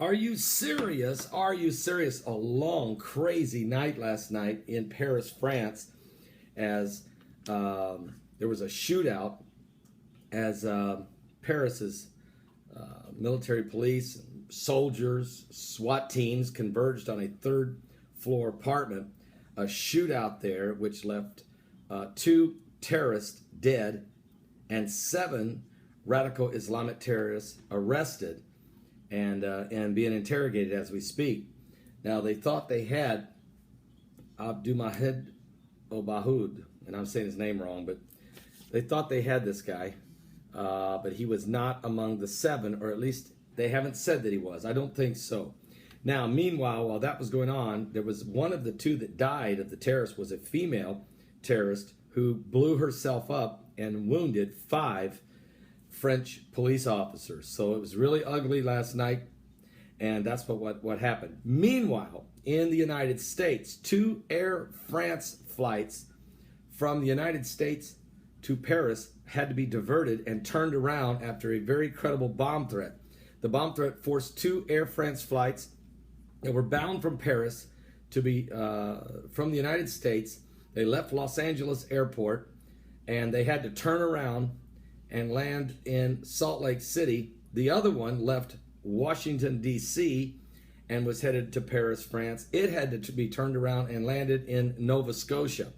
Are you serious? Are you serious? A long, crazy night last night in Paris, France, as there was a shootout as Paris's military police, soldiers, SWAT teams converged on a third floor apartment. A shootout there, which left two terrorists dead and seven radical Islamic terrorists arrested and being interrogated as we speak. Now, they thought they had Abdulmahid Obahud, and I'm saying his name wrong, but they thought they had this guy, but he was not among the seven, or at least they haven't said that he was. I don't think so. Now, meanwhile, while that was going on, there was one of the two that died of the terrorists was a female terrorist who blew herself up and wounded 5 French police officers. So it was really ugly last night, and that's what happened. Meanwhile, in the United States, 2 Air France flights from the United States to Paris had to be diverted and turned around after a very credible bomb threat. The bomb threat forced 2 Air France flights that were bound from Paris to be from the United States. They left Los Angeles Airport, and they had to turn around and land in Salt Lake City. The other one left Washington, D.C., and was headed to Paris, France. It had to be turned around and landed in Nova Scotia.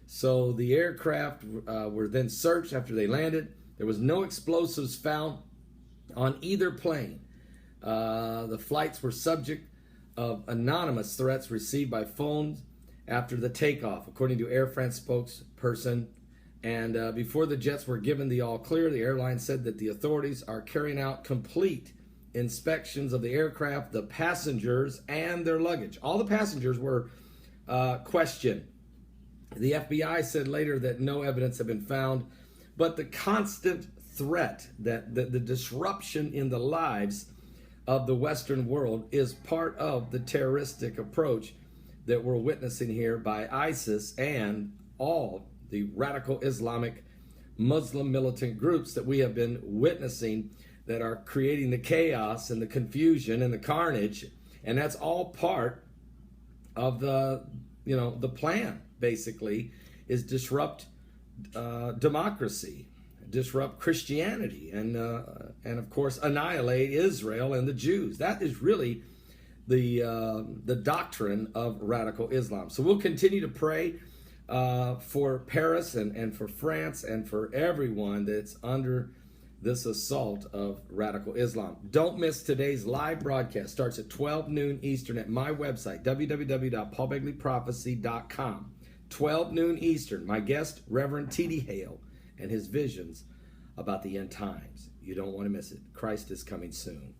So the aircraft were then searched after they landed. There was no explosives found on either plane. The flights were subject of anonymous threats received by phones after the takeoff, according to Air France spokesperson. And before the jets were given the all clear, the airline said that the authorities are carrying out complete inspections of the aircraft, the passengers, and their luggage. All the passengers were questioned. The FBI said later that no evidence had been found, but the constant threat that the disruption in the lives of the Western world is part of the terroristic approach that we're witnessing here by ISIS and all the radical Islamic Muslim militant groups that we have been witnessing that are creating the chaos and the confusion and the carnage. And that's all part of the plan, basically, is disrupt democracy, disrupt Christianity, and of course annihilate Israel and the Jews. That is really the doctrine of radical Islam. So we'll continue to pray for Paris and for France and for everyone that's under this assault of radical Islam. Don't miss today's live broadcast. Starts at 12 noon Eastern at my website, www.paulbegleyprophecy.com. 12 noon Eastern. My guest, Reverend T.D. Hale, and his visions about the end times. You don't want to miss it. Christ is coming soon.